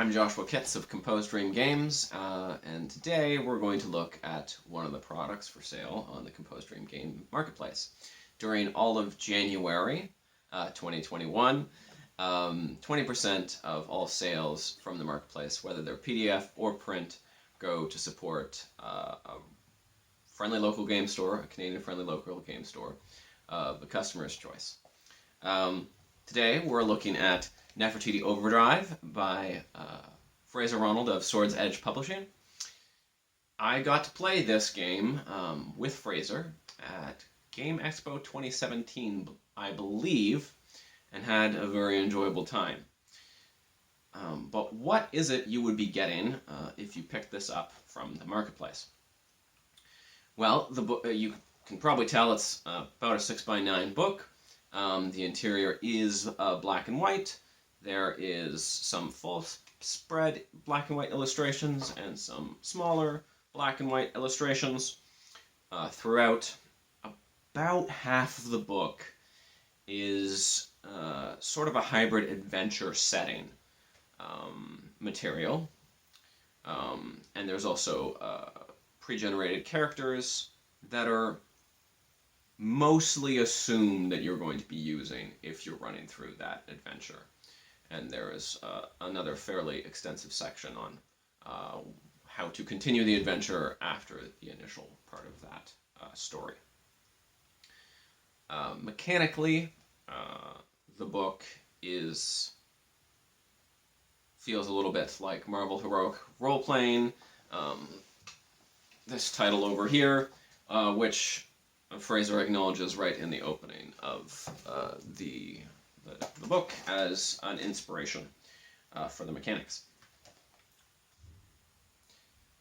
I'm Joshua Kitts of Composed Dream Games, and today we're going to look at one of the products for sale on the Composed Dream Game Marketplace. During all of January 2021, 20% of all sales from the marketplace, whether they're PDF or print, go to support a friendly local game store, a Canadian-friendly local game store, the customer's choice. Today we're looking at Nefertiti Overdrive by Fraser Ronald of Sword's Edge Publishing. I got to play this game with Fraser at Game Expo 2017, I believe, and had a very enjoyable time. But what is it you would be getting if you picked this up from the marketplace? Well, the book, you can probably tell it's about a 6x9 book. The interior is black and white. There is some full spread black and white illustrations and some smaller black and white illustrations throughout. About half of the book is sort of a hybrid adventure setting material. And there's also pre-generated characters that are mostly assumed that you're going to be using if you're running through that adventure. And there is another fairly extensive section on how to continue the adventure after the initial part of that story. Mechanically, the book feels a little bit like Marvel Heroic Role-Playing. This title over here, which Fraser acknowledges right in the opening of the book as an inspiration for the mechanics.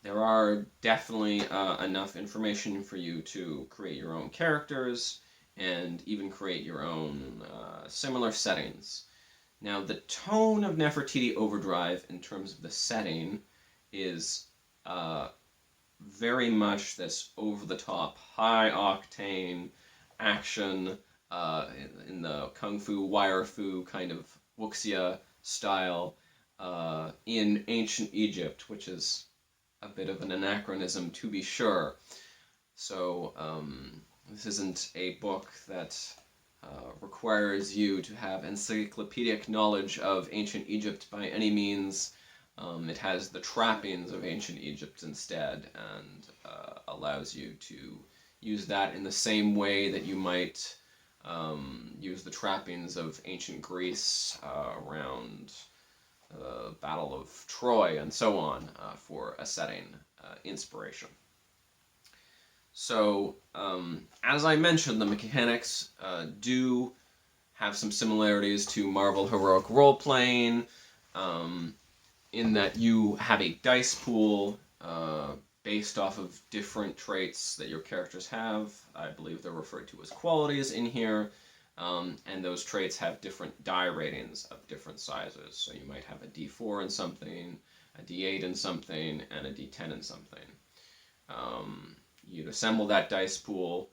There are definitely enough information for you to create your own characters and even create your own similar settings. Now, the tone of Nefertiti Overdrive in terms of the setting is very much this over-the-top, high-octane action in the kung fu, wire fu kind of wuxia style in ancient Egypt, which is a bit of an anachronism to be sure. So this isn't a book that requires you to have encyclopedic knowledge of ancient Egypt by any means. It has the trappings of ancient Egypt instead, and allows you to use that in the same way that you might use the trappings of ancient Greece around the Battle of Troy and so on for a setting inspiration. So, as I mentioned, the mechanics do have some similarities to Marvel Heroic Role-Playing, in that you have a dice pool based off of different traits that your characters have. I believe they're referred to as qualities in here, and those traits have different die ratings of different sizes. So you might have a D4 in something, a D8 in something, and a D10 in something. You'd assemble that dice pool,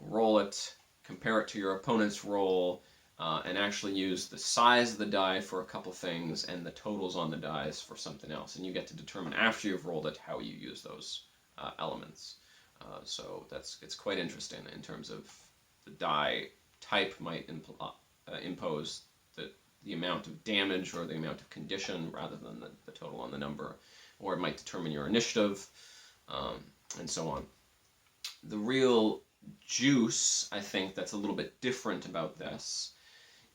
roll it, compare it to your opponent's roll, and actually use the size of the die for a couple things and the totals on the dice for something else. And you get to determine after you've rolled it how you use those elements. So it's quite interesting in terms of the die type might impose the amount of damage or the amount of condition rather than the total on the number, or it might determine your initiative, and so on. The real juice, I think, that's a little bit different about this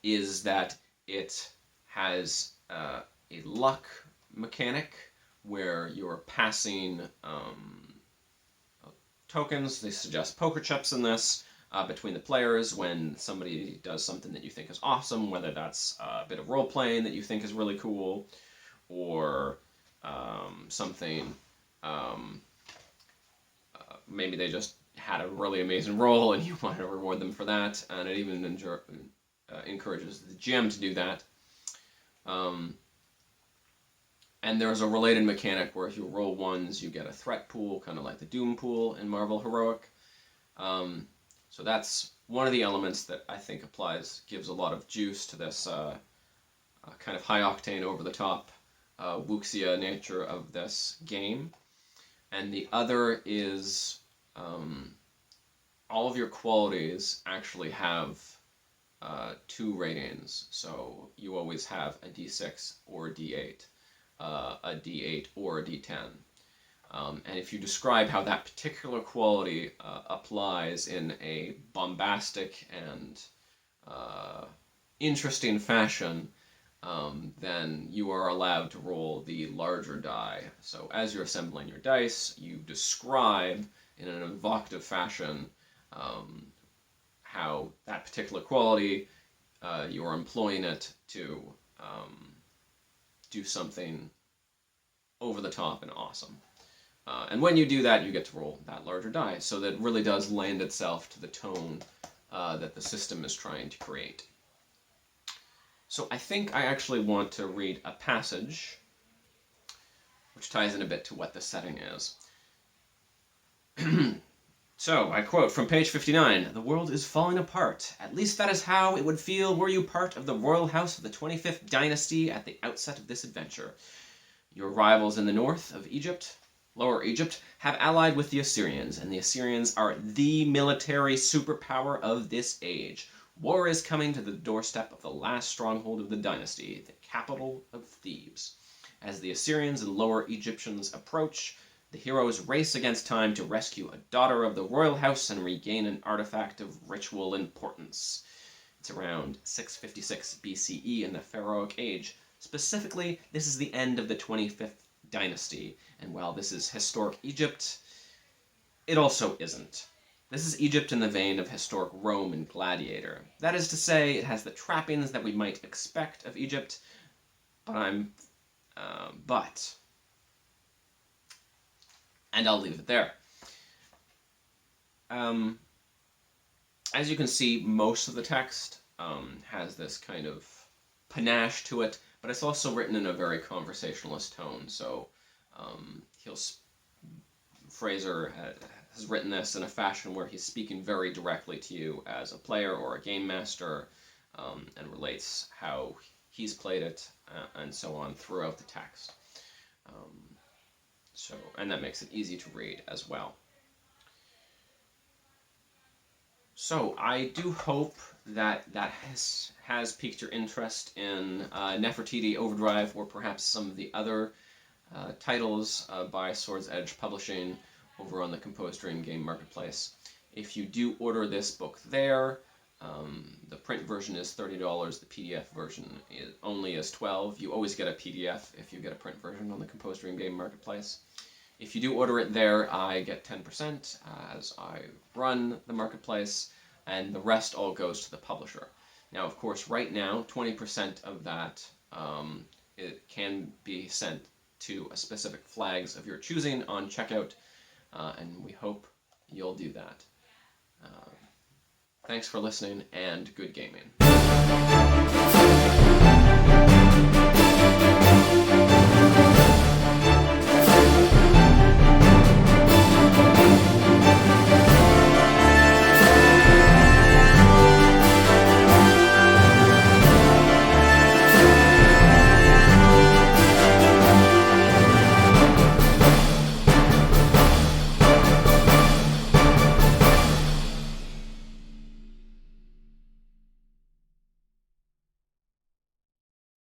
is that it has a luck mechanic where you're passing tokens. They suggest poker chips in this between the players when somebody does something that you think is awesome, whether that's a bit of role-playing that you think is really cool, or something, maybe they just had a really amazing roll and you want to reward them for that, and it even encourages the GM to do that. And there's a related mechanic where if you roll ones, you get a threat pool, kind of like the Doom pool in Marvel Heroic. So that's one of the elements that I think gives a lot of juice to this kind of high-octane, over-the-top wuxia nature of this game. And the other is all of your qualities actually have 2 ratings. So you always have a d6 or a d8, a d8 or a d10. And if you describe how that particular quality applies in a bombastic and interesting fashion, then you are allowed to roll the larger die. So as you're assembling your dice, you describe in an evocative fashion how that particular quality, you are employing it to do something over the top and awesome. And when you do that, you get to roll that larger die. So that really does lend itself to the tone that the system is trying to create. So I think I actually want to read a passage which ties in a bit to what the setting is. So, I quote from page 59, "The world is falling apart. At least that is how it would feel were you part of the royal house of the 25th dynasty at the outset of this adventure. Your rivals in the north of Egypt, Lower Egypt, have allied with the Assyrians, and the Assyrians are the military superpower of this age. War is coming to the doorstep of the last stronghold of the dynasty, the capital of Thebes. As the Assyrians and Lower Egyptians approach, the heroes race against time to rescue a daughter of the royal house and regain an artifact of ritual importance." It's around 656 BCE in the Pharaohic Age. Specifically, this is the end of the 25th dynasty, and while this is historic Egypt, it also isn't. This is Egypt in the vein of historic Rome and Gladiator. That is to say, it has the trappings that we might expect of Egypt, but and I'll leave it there. As you can see, most of the text has this kind of panache to it, but it's also written in a very conversationalist tone. So Fraser has written this in a fashion where he's speaking very directly to you as a player or a game master, and relates how he's played it and so on throughout the text. And that makes it easy to read as well. So I do hope that has piqued your interest in Nefertiti Overdrive, or perhaps some of the other titles by Sword's Edge Publishing over on the Composed Dream Game Marketplace. If you do order this book there, the print version is $30. The PDF version only is $12. You always get a PDF if you get a print version on the Composed Dream Game Marketplace. If you do order it there, I get 10% as I run the marketplace, and the rest all goes to the publisher. Now, of course, right now, 20% of that it can be sent to a specific flags of your choosing on checkout, and we hope you'll do that. Thanks for listening, and good gaming.